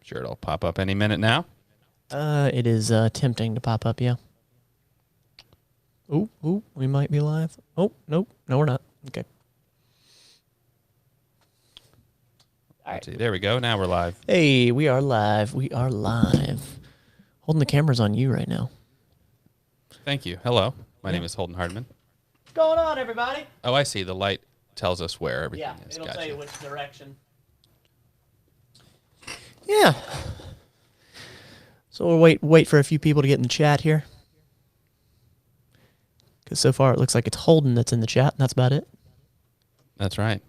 Sure, it'll pop up any minute now. It is tempting to pop up, yeah. Ooh, we might be live. Oh, nope. No, we're not. Okay. All right. There we go. Now we're live. Hey, we are live. We are live. Holden, the camera's on you right now. Thank you. Hello. My name is Holden Hardman. What's going on, everybody? Oh, I see. The light tells us where everything is. It'll Gotcha. tell you which direction. Yeah. So we'll wait for a few people to get in the chat here. Because so far it looks like it's Holden that's in the chat, and that's about it. That's right.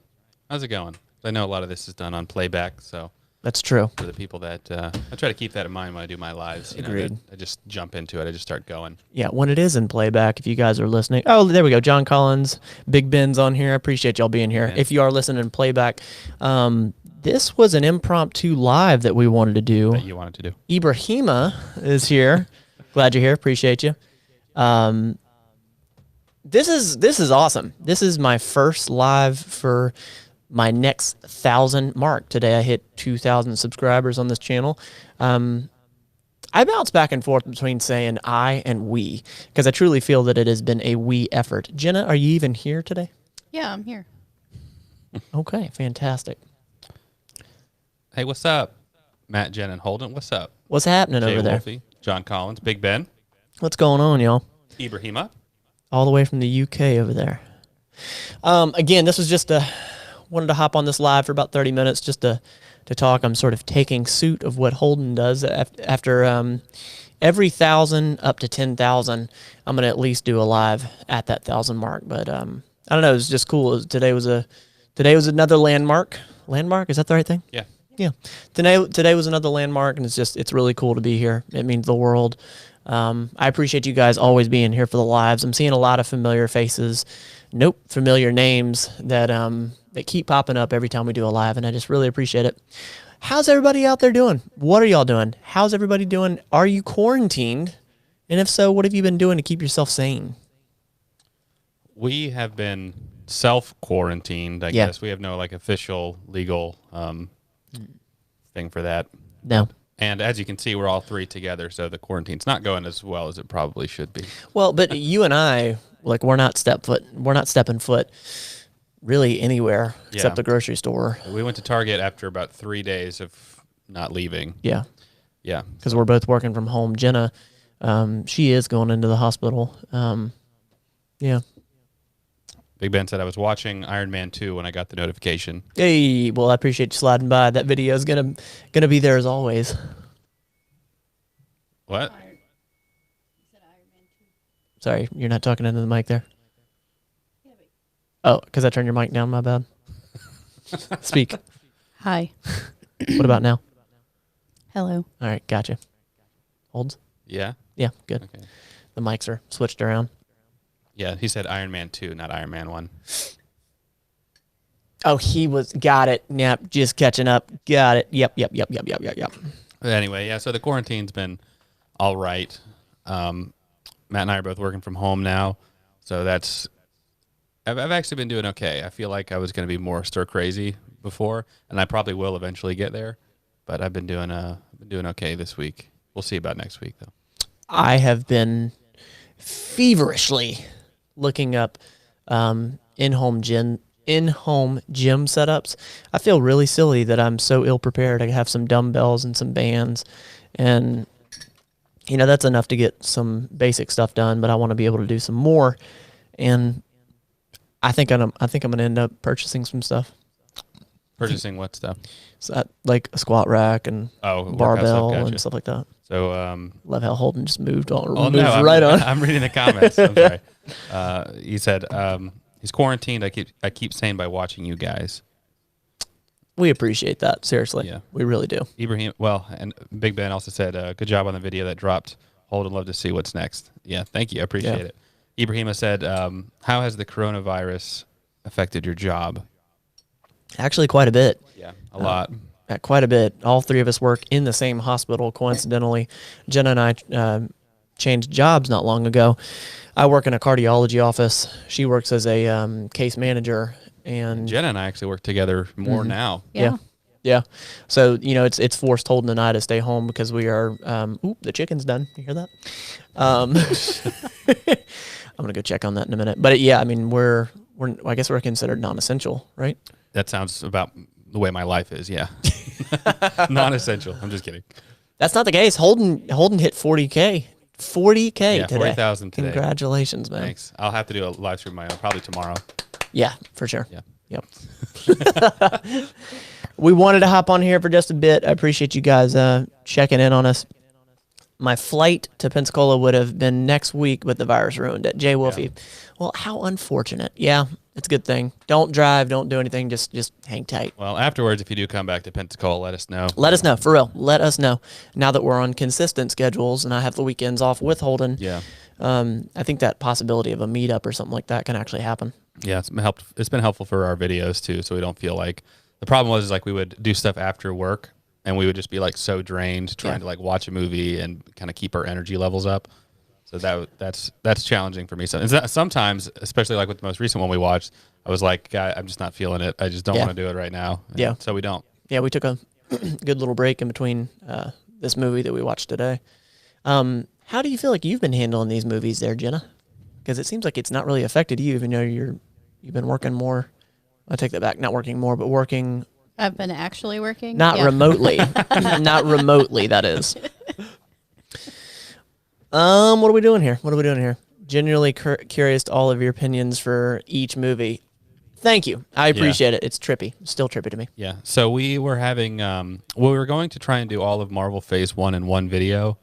How's it going? I know a lot of this is done on playback, so that's true. For the people that I try to keep that in mind when I do my lives. Agreed. I just jump into it. I just start going. Yeah, when it is in playback, if you guys are listening. Oh, there we go. John Collins, Big Ben's on here. I appreciate y'all being here. Yeah. If you are listening in playback, this was an impromptu live that we wanted to do. That you wanted to do. Ibrahima is here. Glad you're here. Appreciate you. This is awesome. This is my first live for my next 1,000 mark. Today I hit 2,000 subscribers on this channel. I bounce back and forth between saying I and we, because I truly feel that it has been a we effort. Jenna, are you even here today? Yeah, I'm here. Okay, fantastic. Hey, what's up? Matt, Jen, and Holden, what's up? What's happening Jay over there? Wolfie, John Collins, Big Ben. What's going on, y'all? Ibrahima. All the way from the UK over there. Again, this was just wanted to hop on this live for about 30 minutes just to talk. I'm sort of taking suit of what Holden does. After every 1,000 up to 10,000, I'm going to at least do a live at that 1,000 mark. But I don't know. It was just cool. Today was another landmark. Landmark? Is that the right thing? Yeah. Yeah. Today was another landmark, and it's really cool to be here. It means the world. I appreciate you guys always being here for the lives. I'm seeing a lot of familiar faces. Familiar names that keep popping up every time we do a live, and I just really appreciate it. How's everybody out there doing? What are y'all doing? How's everybody doing? Are you quarantined? And if so, what have you been doing to keep yourself sane? We have been self-quarantined, I guess. We have no official legal thing for that. No. And as you can see, we're all three together, so the quarantine's not going as well as it probably should be. Well, but you and I, we're not stepping foot really anywhere except the grocery store. We went to Target after about 3 days of not leaving. Yeah. Yeah. Because we're both working from home. Jenna, she is going into the hospital. Yeah. Big Ben said I was watching Iron Man 2 when I got the notification. Hey, well, I appreciate you sliding by. That video is gonna be there as always. What? Sorry, you're not talking into the mic there. Oh, because I turned your mic down. My bad. Speak. Hi. What about now? Hello. All right, gotcha. Holds? Yeah? Yeah, good. Okay. The mics are switched around. Yeah, he said Iron Man 2, not Iron Man 1. Oh, got it. Yep, just catching up. Got it. Yep. But anyway, yeah, so the quarantine's been all right. Matt and I are both working from home now, so I've actually been doing okay. I feel like I was going to be more stir crazy before, and I probably will eventually get there, but I've been doing okay this week. We'll see about next week, though. I have been feverishly looking up in-home gym setups. I feel really silly that I'm so ill-prepared. I have some dumbbells and some bands, and that's enough to get some basic stuff done, but I want to be able to do some more, and I think I'm going to end up purchasing some stuff. Purchasing what stuff? So, like a squat rack and barbell stuff, and stuff like that. So love how Holden just moved on. On. I'm reading the comments. I'm sorry. He said he's quarantined. I keep saying by watching you guys. We appreciate that. Seriously. Yeah. We really do. Ibrahim, and Big Ben also said, good job on the video that dropped. Holden, love to see what's next. Yeah, thank you. I appreciate it. Ibrahima said, how has the coronavirus affected your job? Actually, quite a bit. Yeah, a lot. Quite a bit. All three of us work in the same hospital, coincidentally. Jenna and I changed jobs not long ago. I work in a cardiology office. She works as a case manager. And Jenna and I actually work together more now. Yeah. Yeah. So, it's forced Holden and I to stay home because we are, the chicken's done. You hear that? I'm going to go check on that in a minute. But I mean, I guess we're considered non-essential, right? That sounds about the way my life is. Yeah. Non-essential. I'm just kidding. That's not the case. Holden hit 40K. 40K Yeah, today. 40,000 today. Congratulations, man. Thanks. I'll have to do a live stream of my own probably tomorrow. Yeah, for sure. Yeah. Yep. We wanted to hop on here for just a bit. I appreciate you guys checking in on us. My flight to Pensacola would have been next week, but the virus ruined it. Jay Wolfie. Yeah. Well, how unfortunate. Yeah, it's a good thing. Don't drive. Don't do anything. Just hang tight. Well, afterwards, if you do come back to Pensacola, let us know. Let us know. For real. Let us know. Now that we're on consistent schedules and I have the weekends off with Holden, I think that possibility of a meetup or something like that can actually happen. Yeah, it's been helpful for our videos, too, so we don't feel like... The problem was like we would do stuff after work, and we would just be like so drained trying to like watch a movie and kind of keep our energy levels up. So that's challenging for me. So sometimes, especially like with the most recent one we watched, I was like, God, I'm just not feeling it. I just don't want to do it right now. And so we don't. Yeah, we took a good little break in between this movie that we watched today. How do you feel like you've been handling these movies there, Jenna? Because it seems like it's not really affected you, even though you've been working more. I take that back. Not working more, but working. I've been actually working. Not remotely. Not remotely, that is. What are we doing here? Genuinely curious to all of your opinions for each movie. Thank you. I appreciate it. It's trippy. Still trippy to me. Yeah. So we were having, we were going to try and do all of Marvel Phase 1 in one video,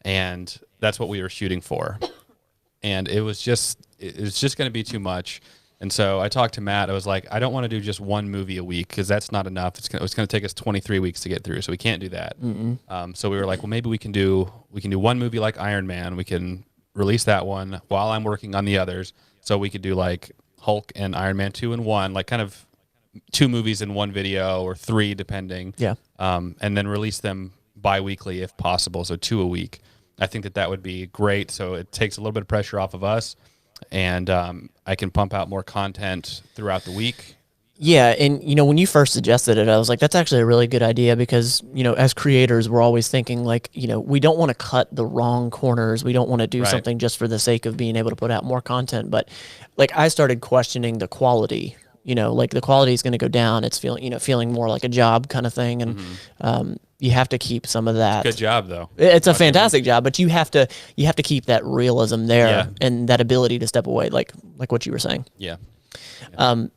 and that's what we were shooting for. And it was just going to be too much. And so I talked to Matt. I was like, I don't want to do just one movie a week because that's not enough. It's going to take us 23 weeks to get through, so we can't do that. So we were like, well, maybe we can do one movie like Iron Man. We can release that one while I'm working on the others. So we could do like Hulk and Iron Man 2 in one, like kind of 2 movies in one video or 3 depending. Yeah. And then release them bi-weekly if possible, so 2 a week. I think that would be great. So it takes a little bit of pressure off of us. And I can pump out more content throughout the week. Yeah, and when you first suggested it, I was like, that's actually a really good idea because, as creators, we're always thinking like, we don't want to cut the wrong corners. We don't want to do something just for the sake of being able to put out more content. But like I started questioning the quality, like the quality is going to go down. It's feeling more like a job kind of thing. And you have to keep some of that. Good job, though. It's a fantastic job, but you have to keep that realism there and that ability to step away, like what you were saying. Yeah.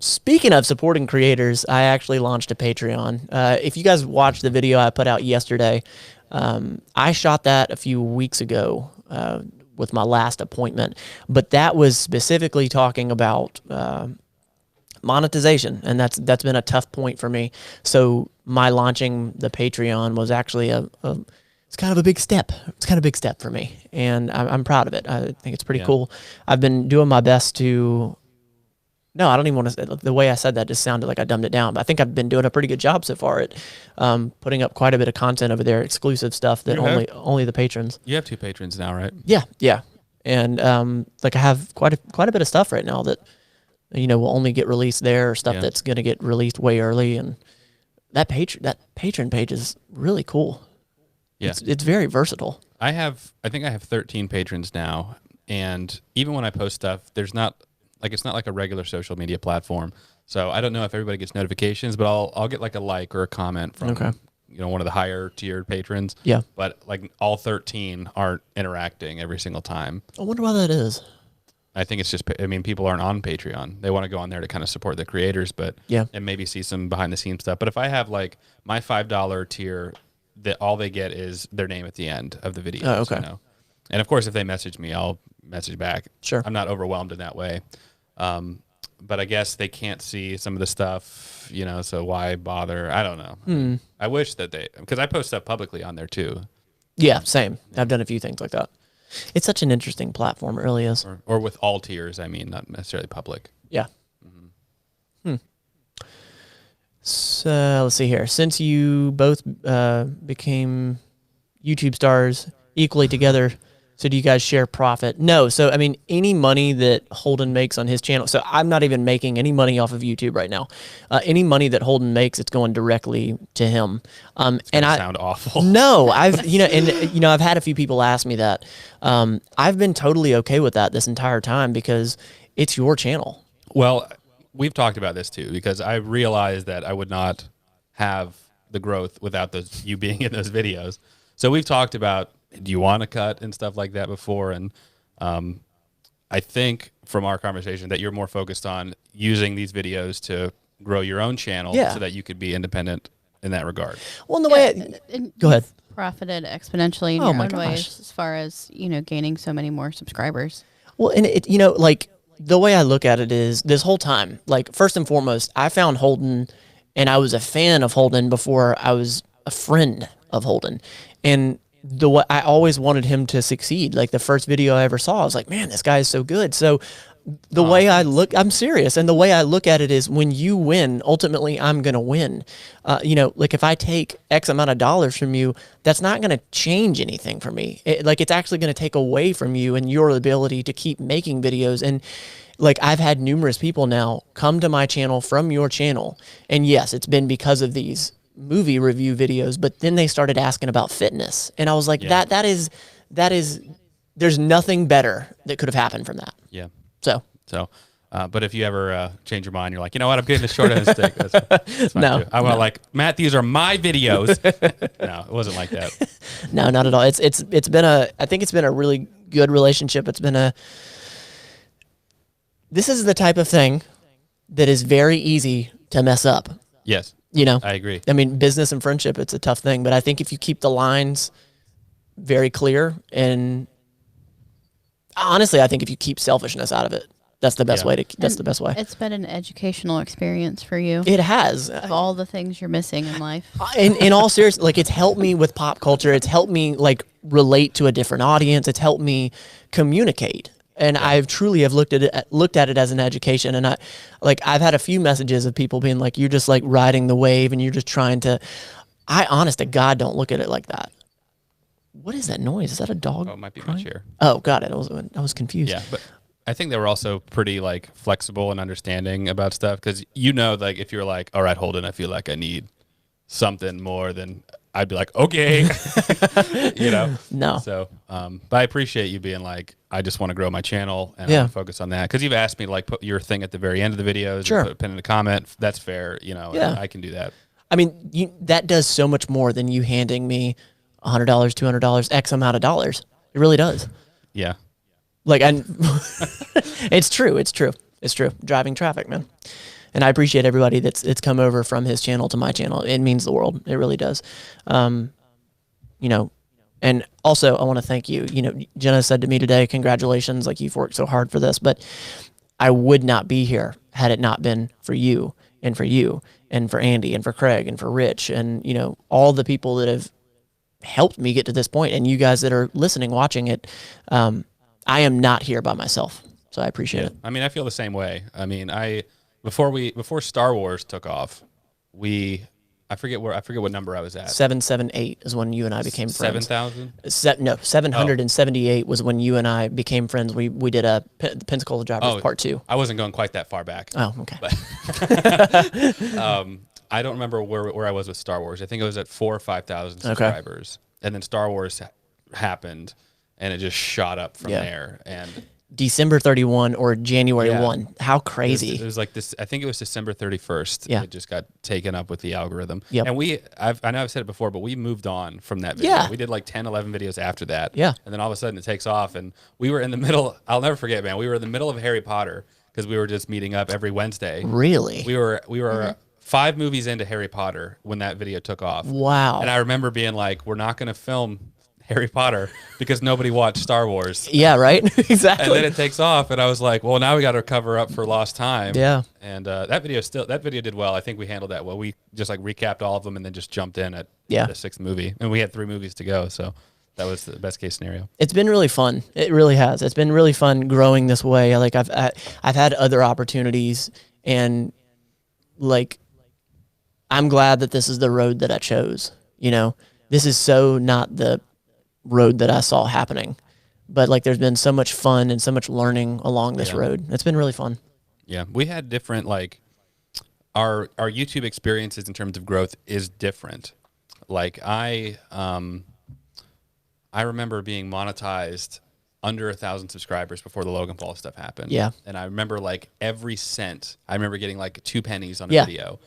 Speaking of supporting creators, I actually launched a Patreon. If you guys watched the video I put out yesterday, I shot that a few weeks ago with my last appointment, but that was specifically talking about monetization, and that's been a tough point for me. So my launching the Patreon was actually it's kind of a big step. It's kind of a big step for me, and I'm proud of it. I think it's pretty cool. I've been doing my best to. No, I don't even want to. The way I said that just sounded like I dumbed it down, but I think I've been doing a pretty good job so far at putting up quite a bit of content over there, exclusive stuff that only the patrons. You have 2 patrons now, right? Yeah, and like I have quite a bit of stuff right now that will only get released there, or stuff that's going to get released way early, and that patron page is really cool. Yeah, it's very versatile. I think I have 13 patrons now, and even when I post stuff, it's not like a regular social media platform. So I don't know if everybody gets notifications, but I'll get like a like or a comment from one of the higher tiered patrons. Yeah. But like all 13 aren't interacting every single time. I wonder why that is. I think it's just, people aren't on Patreon. They want to go on there to kind of support the creators, and maybe see some behind the scenes stuff. But if I have like my $5 tier, that all they get is their name at the end of the video. Oh, okay. And of course, if they message me, I'll message back. Sure. I'm not overwhelmed in that way. But I guess they can't see some of the stuff, so why bother? I don't know. I wish that because I post stuff publicly on there too. Yeah, same. I've done a few things like that. It's such an interesting platform. It really is. Or with all tiers, not necessarily public. Yeah. So let's see here. Since you both became YouTube stars equally together, So do you guys share profit? No. So, I mean, any money that Holden makes on his channel, so I'm not even making any money off of YouTube right now. Any money that Holden makes, it's going directly to him. And I sound awful. No, I've had a few people ask me that. I've been totally okay with that this entire time because it's your channel. Well, we've talked about this too, because I realized that I would not have the growth without you being in those videos. So we've talked about, do you want to cut and stuff like that before? And I think from our conversation that you're more focused on using these videos to grow your own channel so that you could be independent in that regard. Well, in the way, go ahead. Profited exponentially in your own ways as far as, gaining so many more subscribers. Well, and like the way I look at it is this whole time, like first and foremost, I found Holden and I was a fan of Holden before I was a friend of Holden. And I always wanted him to succeed. Like the first video I ever saw, I was like, man, this guy is so good. So the way I look, I'm serious. And the way I look at it is when you win, ultimately I'm going to win. Like if I take X amount of dollars from you, that's not going to change anything for me. It's actually going to take away from you and your ability to keep making videos. And like I've had numerous people now come to my channel from your channel. And yes, it's been because of these movie review videos, but then they started asking about fitness. And I was like, that is, there's nothing better that could have happened from that. Yeah. So, but if you ever change your mind, you're like, you know what, I'm getting a short end of stick. That's fine No, too. I want like, Matt, these are my videos. No, it wasn't like that. No, not at all. I think it's been a really good relationship. This is the type of thing that is very easy to mess up. Yes. I agree. I mean, business and friendship, it's a tough thing, but I think if you keep the lines very clear, and honestly, I think if you keep selfishness out of it, that's the best way that's the best way. It's been an educational experience for you. It has. Of all the things you're missing in life. In all seriousness, like it's helped me with pop culture. It's helped me like relate to a different audience. It's helped me communicate. And I've truly have looked at it as an education. And I've had a few messages of people being like, you're just like riding the wave and you're just trying to, I honest to God, don't look at it like that. What is that noise? Is that a dog? Oh, it might be crying? my chair. Oh, got it. I was confused. Yeah, but I think they were also pretty like flexible and understanding about stuff. Cause like if you're like, all right, Holden, I feel like I need something more than I'd be like, okay, No. So, but I appreciate you being like, I just want to grow my channel and I want to focus on that. Because you've asked me to like put your thing at the very end of the videos, sure, put a pin in the comment. That's fair, I can do that. I mean, that does so much more than you handing me $100, $200, X amount of dollars. It really does. Yeah. Like, it's true. It's true. It's true. Driving traffic, man. And I appreciate everybody that's come over from his channel to my channel. It means the world. It really does. And also I want to thank you. Jenna said to me today, congratulations, like you've worked so hard for this, but I would not be here had it not been for you and for Andy and for Craig and for Rich and, all the people that have helped me get to this point, and you guys that are listening, watching it. I am not here by myself. So I appreciate it. I mean, I feel the same way. I mean, before Star Wars took off, I forget what number I was at. 778 is when you and I became friends. 7,000? 778 was when you and I became friends. We did a Pensacola Drivers Part 2. I wasn't going quite that far back. Oh, okay. But, I don't remember where I was with Star Wars. I think it was at 4,000 or 5,000 subscribers, and then Star Wars happened, and it just shot up from there. And December 31 or January 1. How crazy. It was like this. I think it was December 31st. Yeah. It just got taken up with the algorithm. Yep. And I know I've said it before, but we moved on from that video. Yeah. We did like 10, 11 videos after that. Yeah. And then all of a sudden it takes off, and we were in the middle. I'll never forget, man. We were in the middle of Harry Potter because we were just meeting up every Wednesday. Really? We were 5 movies into Harry Potter when that video took off. Wow. And I remember being like, we're not going to film Harry Potter because nobody watched Star Wars. Yeah, right? Exactly. And then it takes off, and I was like, well, now we got to cover up for lost time. Yeah. And that video did well. I think we handled that well. We just like recapped all of them and then just jumped in at the 6th movie. And we had 3 movies to go, so that was the best case scenario. It's been really fun. It really has. It's been really fun growing this way. Like I've had other opportunities, and like I'm glad that this is the road that I chose. This is so not the road that I saw happening. but like there's been so much fun and so much learning along this road. It's been really fun. Yeah, we had different like our YouTube experiences in terms of growth is different. Like I remember being monetized under 1,000 subscribers before the Logan Paul stuff happened. Yeah. And I remember like every cent. I remember getting like 2 pennies on a video.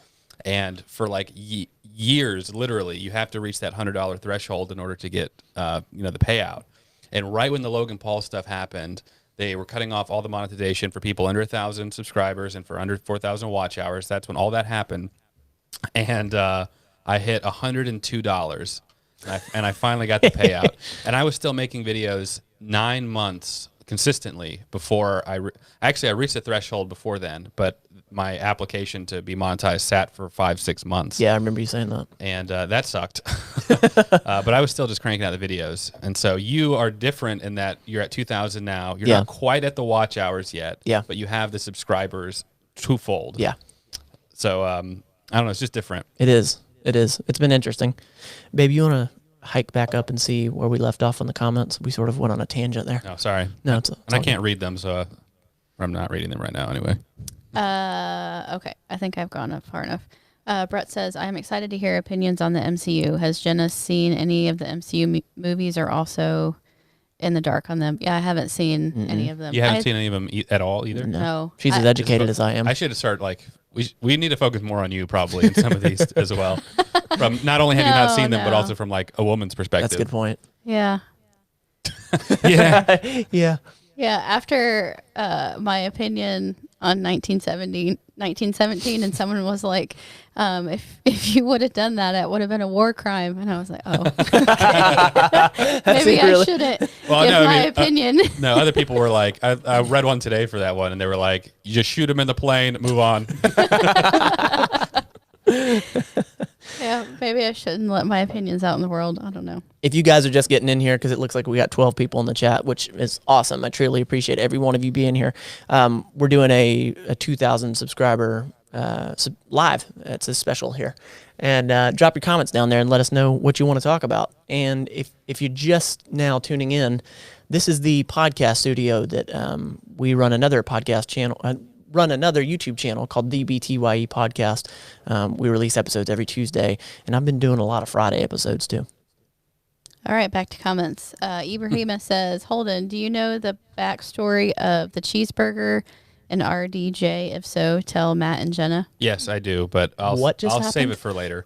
And for like years, literally, you have to reach that $100 threshold in order to get the payout. And right when the Logan Paul stuff happened, they were cutting off all the monetization for people under 1,000 subscribers and for under 4,000 watch hours. That's when all that happened. And I hit $102. And I finally got the payout. And I was still making videos 9 months consistently before I reached the threshold before then, but my application to be monetized sat for 5-6 months. Yeah, I remember you saying that. And that sucked. But I was still just cranking out the videos. And so you are different in that you're at 2,000 now. You're not quite at the watch hours yet. Yeah. But you have the subscribers twofold. Yeah. So I don't know. It's just different. It is. It is. It's been interesting. Babe, you want to hike back up and see where we left off in the comments? We sort of went on a tangent there. Oh, sorry. No, and I can't read them, so I'm not reading them right now anyway. Okay. I think I've gone up far enough. Brett says, I am excited to hear opinions on the MCU. Has Jenna seen any of the MCU movies or also in the dark on them? Yeah, I haven't seen any of them. You haven't seen any of them at all either? No. She's as educated as I am. I should start like, we need to focus more on you probably in some of these as well. From not only have you not seen them, but also from like a woman's perspective. That's a good point. Yeah. Yeah. Yeah. Yeah, after my opinion on 1917, and someone was like, if you would have done that, it would have been a war crime. And I was like, oh, okay. Maybe I shouldn't give my opinion. No, other people were like, I read one today for that one, and they were like, you just shoot him in the plane, move on. Yeah, maybe I shouldn't let my opinions out in the world. I don't know. If you guys are just getting in here, because it looks like we got 12 people in the chat, which is awesome. I truly appreciate every one of you being here. We're doing a 2,000 subscriber live. It's a special here. And drop your comments down there and let us know what you want to talk about. And if you're just now tuning in, this is the podcast studio that we run another podcast channel, run another YouTube channel called the BTYE Podcast. We release episodes every Tuesday, and I've been doing a lot of Friday episodes too. All right, back to comments. Ibrahima says, Holden, do you know the backstory of the cheeseburger and RDJ? If so, tell Matt and Jenna. Yes, I do, but I'll save it for later.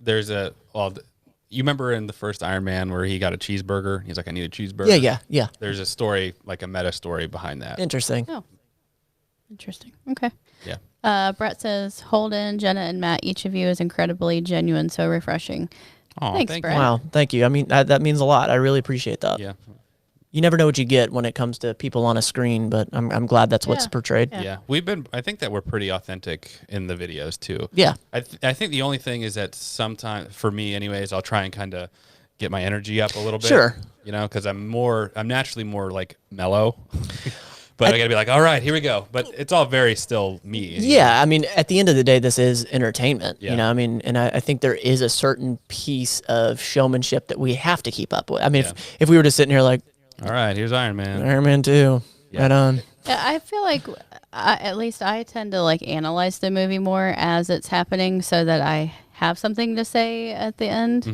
There's you remember in the first Iron Man where he got a cheeseburger? He's like, I need a cheeseburger. Yeah. There's a story, like a meta story behind that. Interesting. Oh, interesting. Okay. Yeah. Brett says, Holden, Jenna, and Matt, each of you is incredibly genuine, so refreshing. Oh, thanks, Brett. Wow, thank you. I mean, that means a lot. I really appreciate that. Yeah. You never know what you get when it comes to people on a screen, but I'm glad that's what's portrayed. Yeah. I think that we're pretty authentic in the videos too. Yeah. I think the only thing is that sometimes, for me anyways, I'll try and kind of get my energy up a little bit. Sure. Because I'm naturally more like mellow. But I got to be like, all right, here we go. But it's all very still me. Yeah, I mean, at the end of the day, this is entertainment. Yeah. I mean, and I think there is a certain piece of showmanship that we have to keep up with. I mean, if we were just sitting here like, all right, here's Iron Man. Iron Man 2, right on. Yeah, I feel like, at least I tend to like analyze the movie more as it's happening so that I have something to say at the end,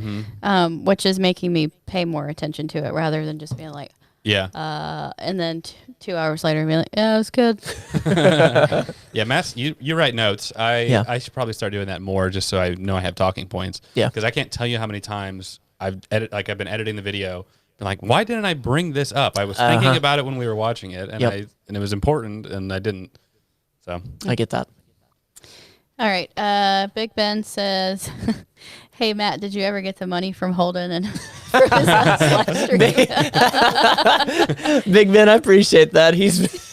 which is making me pay more attention to it rather than just being like, yeah. And then 2 hours later, be like, yeah, it was good. Yeah, Matt, you write notes. I should probably start doing that more just so I know I have talking points. Yeah. Because I can't tell you how many times I've been editing the video. And like, why didn't I bring this up? I was thinking about it when we were watching it, and and it was important, and I didn't. So I get that. All right. Big Ben says, hey, Matt, did you ever get the money from Holden and for his last live stream? Big Ben, I appreciate that. He's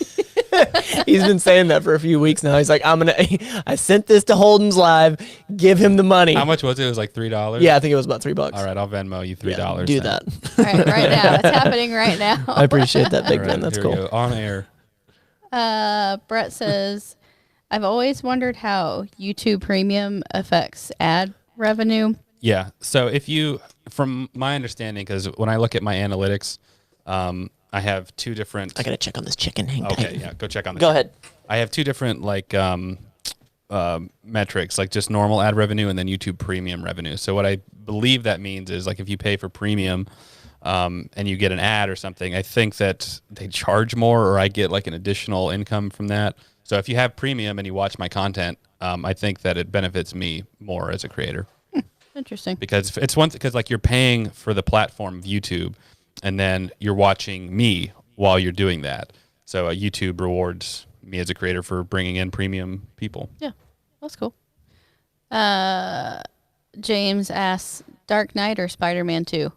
been saying that for a few weeks now. He's like, I sent this to Holden's live. Give him the money. How much was it? It was like $3? Yeah, I think it was about $3. All right, I'll Venmo you $3. Do that. All right, right now. It's happening right now. I appreciate that, Big Ben. That's cool. On air. Brett says, I've always wondered how YouTube Premium affects ad revenue. Yeah. So from my understanding, because when I look at my analytics, I have two different. I gotta check on this chicken. Hang Okay, tight. yeah, go check on. Go ahead. I have two different metrics, like just normal ad revenue and then YouTube Premium revenue. So what I believe that means is like if you pay for Premium, and you get an ad or something, I think that they charge more, or I get like an additional income from that. So if you have Premium and you watch my content, I think that it benefits me more as a creator. Interesting. Because it's because like you're paying for the platform of YouTube, and then you're watching me while you're doing that. So YouTube rewards me as a creator for bringing in premium people. Yeah, that's cool. James asks, Dark Knight or Spider-Man 2?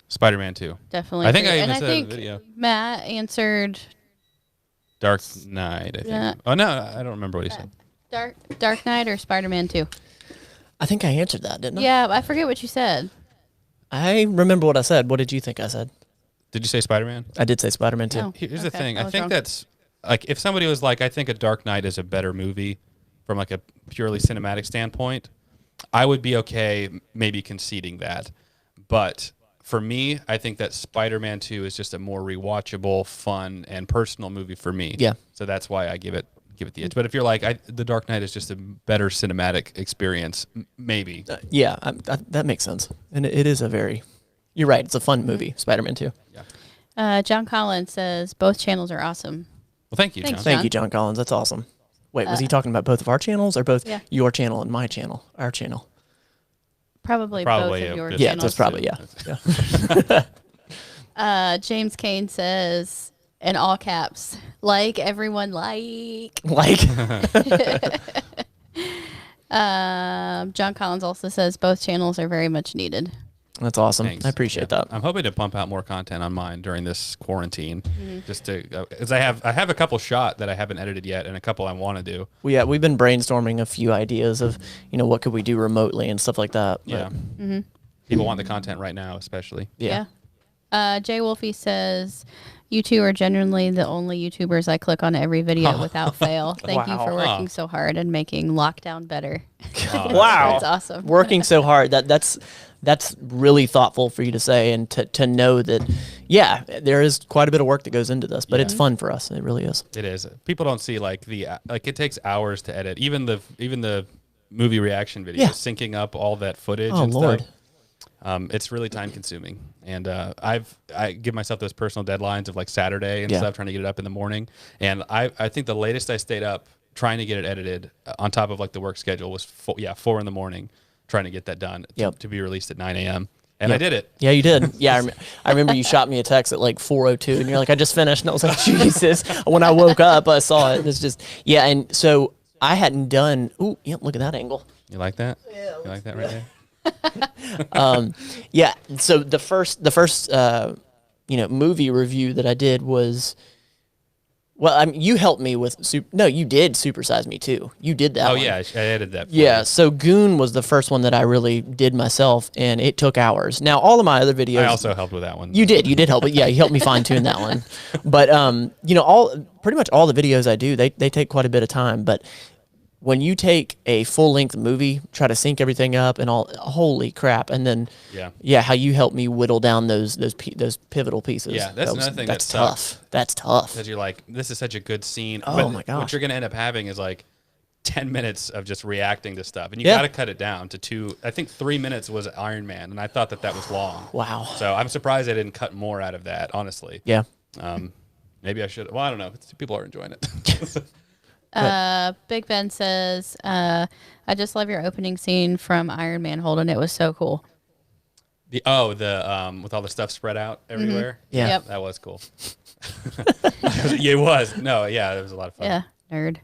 Spider-Man 2. Definitely. I think I agree. even said in the video. Matt answered Dark Knight, I think. Yeah. Oh, no, I don't remember what he said. Dark Knight or Spider-Man 2? I think I answered that, didn't I? Yeah, I forget what you said. I remember what I said. What did you think I said? Did you say Spider-Man? I did say Spider-Man 2. Oh. Here's the Okay, thing. I I was think wrong. that's like if somebody was like, I think a Dark Knight is a better movie from like a purely cinematic standpoint, I would be okay maybe conceding that. But for me, I think that Spider-Man 2 is just a more rewatchable, fun, and personal movie for me. Yeah. So that's why I give it the edge. But if you're like, The Dark Knight is just a better cinematic experience, maybe. Yeah, that makes sense. And it is a very, you're right, it's a fun movie, Spider-Man 2. Yeah. John Collins says, both channels are awesome. Well, thank you, Thanks, John. Thank John. you, John Collins. That's awesome. Wait, was he talking about both of our channels or both Yeah. your channel and my channel, our channel? Probably Probably, both yeah. of your Yeah, Yeah, channels. that's probably, yeah. James Kane says, in all caps, like everyone like. Like, John Collins also says both channels are very much needed. that's awesome. Thanks. I appreciate that. I'm hoping to pump out more content on mine during this quarantine, just to because I have a couple shot that I haven't edited yet, and a couple I want to do. We've been brainstorming a few ideas of, what could we do remotely and stuff like that. But, Yeah, people want the content right now, especially. Yeah. Jay Wolfie says, you two are genuinely the only YouTubers I click on every video without fail. Thank you for Wow. working so hard and making lockdown better. Wow. That's awesome. Working so hard. That's really thoughtful for you to say, and to know that, yeah, there is quite a bit of work that goes into this, but it's fun for us. It really is. It is. People don't see like it takes hours to edit. Even the movie reaction videos, Yeah. syncing up all that footage. Oh, and Lord. stuff. It's really time consuming, and I give myself those personal deadlines of like Saturday and Yeah. stuff, trying to get it up in the morning. And I think the latest I stayed up trying to get it edited on top of like the work schedule was 4 in the morning, trying to get that done to be released at 9 a.m. And I did it. Yeah, you did. Yeah, I remember you shot me a text at like 4:02, and you're like, I just finished. And I was like, Jesus. When I woke up, I saw it. It's just, yeah. And so I hadn't done, ooh, yep, look at that angle. You like that? Yeah. You like that right there? Yeah. So the first movie review that I did was, well, I mean, you helped me with you did Supersize Me too. You did that. Oh one. yeah, I edited that. For Yeah. you. So Goon was the first one that I really did myself, and it took hours. Now all of my other videos, I also helped with that one. you did help it. Yeah, you helped me fine tune that one. But pretty much all the videos I do, they take quite a bit of time. But when you take a full length movie, try to sync everything up and all, holy crap! And then how you helped me whittle down those pivotal pieces. Yeah, that's another thing That's that sucks. tough. That's tough. Because you're like, this is such a good scene. Oh, but my gosh. What you're gonna end up having is like 10 minutes of just reacting to stuff, and you Yeah. got to cut it down to 2. I think 3 minutes was Iron Man, and I thought that was long. Wow. So I'm surprised I didn't cut more out of that. Honestly. Yeah. Maybe I should. Well, I don't know. People are enjoying it. Big Ben says, I just love your opening scene from Iron Man Holden. It was so cool. with all the stuff spread out everywhere. Yeah. Yep. That was cool. Yeah, it was. No, yeah, it was a lot of fun. Yeah, nerd.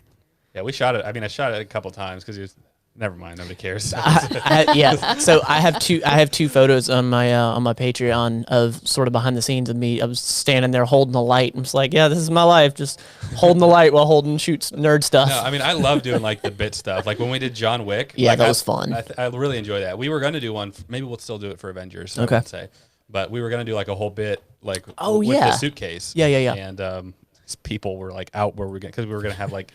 Yeah, we shot it. I mean, I shot it a couple times because it was. Never mind. Nobody cares. Yeah. So I have two photos on my Patreon of sort of behind the scenes of me. I was standing there holding the light. I'm just like, yeah, this is my life, just holding the light while Holden shoots nerd stuff. No, I mean, I love doing like the bit stuff. Like when we did John Wick. Yeah, like, that was fun. I really enjoy that. We were going to do one. Maybe we'll still do it for Avengers. Okay. I would say. But we were going to do like a whole bit, like with yeah. the suitcase. Yeah. And people were like out where because we were going to have like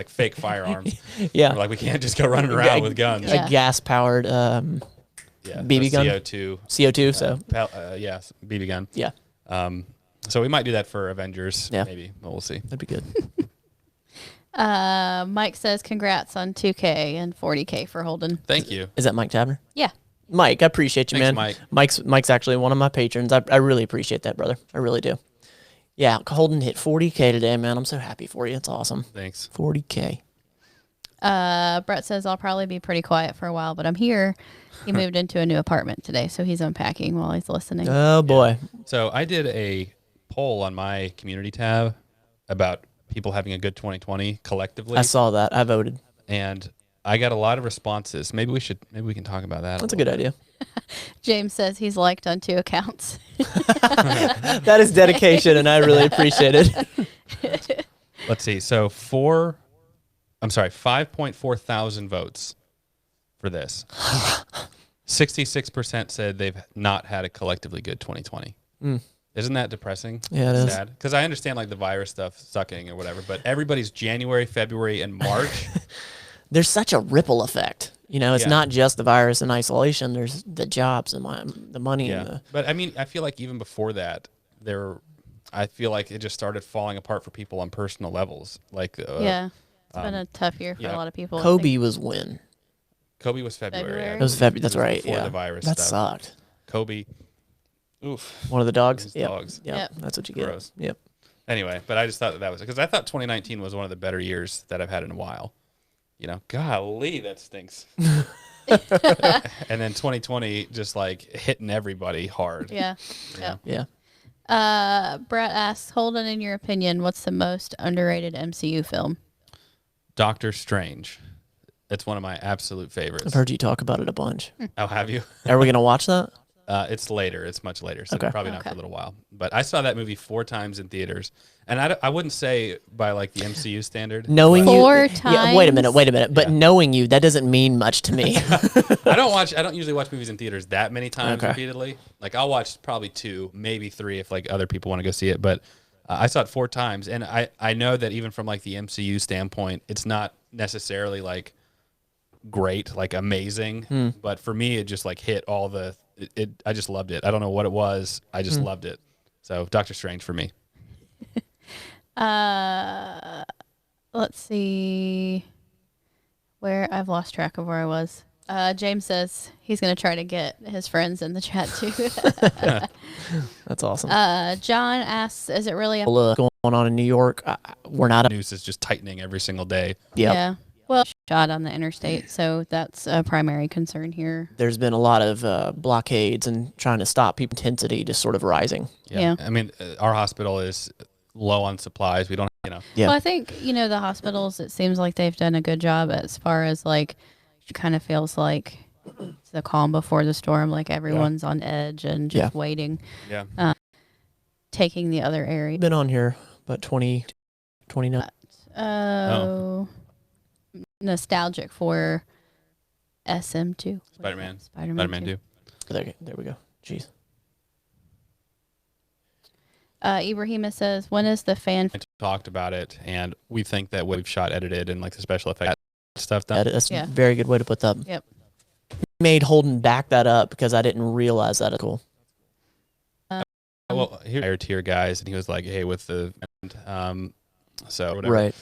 fake firearms. Yeah. We're like, we can't just go running around with guns. Yeah. A gas powered BB gun. CO2. CO2. So BB gun. yeah. So we might do that for Avengers, Yeah. maybe, but we'll see. That'd be good. Mike says congrats on 2K and 40K for Holden. Thank you. Is that Mike Tabner? Yeah. Mike, I appreciate you, Thanks, man. Mike. Mike's actually one of my patrons. I really appreciate that, brother. I really do. Yeah, Holden hit 40K today, man. I'm so happy for you. It's awesome. Thanks. 40K. Brett says I'll probably be pretty quiet for a while, but I'm here. He moved into a new apartment today, so he's unpacking while he's listening. Oh boy. So I did a poll on my community tab about people having a good 2020 collectively, I saw that. I voted. and I got a lot of responses. Maybe we can talk about that. That's a good idea. James says he's liked on 2 accounts. That is dedication, and I really appreciate it. Let's see. So 5.4 thousand votes for this. 66% said they've not had a collectively good 2020. Isn't that depressing? Yeah, it is. Sad. Because I understand like the virus stuff sucking or whatever, but everybody's January, February, and March. There's such a ripple effect. You know, it's Yeah. not just the virus and isolation. There's the jobs and the money. And Yeah. But I mean, I feel like even before that, I feel like it just started falling apart for people on personal levels. Like, Yeah. It's been a tough year for a lot of people. I Kobe think. was when? Kobe was February. February? It was February. That's It was right. before Yeah. the virus that stuff. sucked. Kobe. Oof. One of the dogs. His Yep. dogs. Yep. Yep. That's what you get. Gross. Yep. Anyway, but I just thought that was because I thought 2019 was one of the better years that I've had in a while. You know, golly, that stinks. And then 2020 just like hitting everybody hard. Yeah. Yeah. Yeah. Brett asks, Holden, in your opinion, what's the most underrated MCU film? Doctor Strange. It's one of my absolute favorites. I've heard you talk about it a bunch. Oh, have you? Are we gonna watch that? It's later. It's much later, so Okay. probably not Okay. for a little while. But I saw that movie 4 times in theaters, and I wouldn't say by like the MCU standard. Knowing but you. 4 Yeah. Wait a minute. times? Wait a minute. But Yeah. knowing you, that doesn't mean much to me. I don't usually watch movies in theaters that many times Okay. repeatedly. Like I'll watch probably 2, maybe 3 if like other people want to go see it. But I saw it 4 times, and I know that even from like the MCU standpoint, it's not necessarily like great, like amazing. But for me, it just like hit all the. I just loved it. I don't know what it was. I just loved it. So Doctor Strange for me. Let's see where I've lost track of where I was. James says he's going to try to get his friends in the chat too. That's awesome. John asks, is it really Going on in New York, we're not. News is just tightening every single day. Yeah. Well, shot on the interstate, so that's a primary concern here. There's been a lot of blockades and trying to stop people. Intensity just sort of rising. Yeah. I mean, our hospital is low on supplies. We don't, Yeah. Well, I think, the hospitals, it seems like they've done a good job as far as like, it kind of feels like it's the calm before the storm, like everyone's on edge and just waiting, Yeah. taking the other area. Been on here, but 29. Nostalgic for SM2. Spider-Man. Spider-Man Spider-Man 2. 2. There we go. Jeez. Ibrahima says, when is the fan? I talked about it, and we think that we've shot edited and like the special effect stuff done. That's Yeah. a very good way to put that. Yep. Made Holden back that up because I didn't realize that. Cool. Well, here tier guys, and he was like, "Hey, with the so whatever." Right.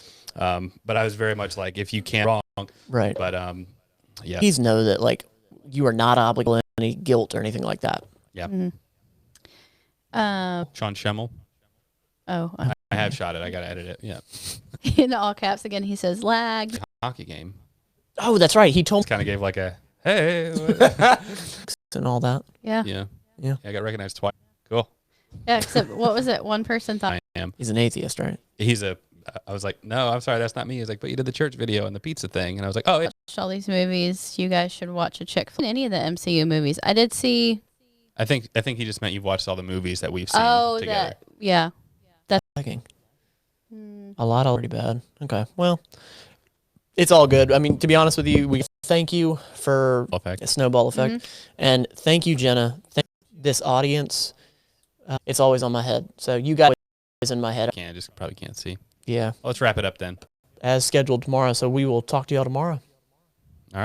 But I was very much like, if you can't wrong, Right. but yeah, Please know that like you are not obligated to any guilt or anything like that. yeah. Mm-hmm. Sean Schemmel, Oh, I have shot it. I gotta edit it. Yeah, in all caps again, he says lag. hockey game. Oh, that's right. He told me Kind of gave like a hey, what? and all that. Yeah. Yeah. I got recognized twice. Cool. Yeah, except what was it? One person thought. I am. He's an atheist, right? I was like, no, I'm sorry, that's not me. He's like, but you did the church video and the pizza thing, and I was like, oh, yeah. Watched all these movies. You guys should watch a chick flick. Any of the MCU movies. I did see. I think he just meant you've watched all the movies that we've seen together. that. Yeah. Liking. A lot already bad. Okay. Well, it's all good. I mean, to be honest with you, we thank you for Effect. a snowball effect. And thank you, Jenna. Thank this audience. It's always on my head. So you guys is in my head. Probably can't see. Yeah. Well, let's wrap it up then. As scheduled tomorrow. So we will talk to y'all tomorrow.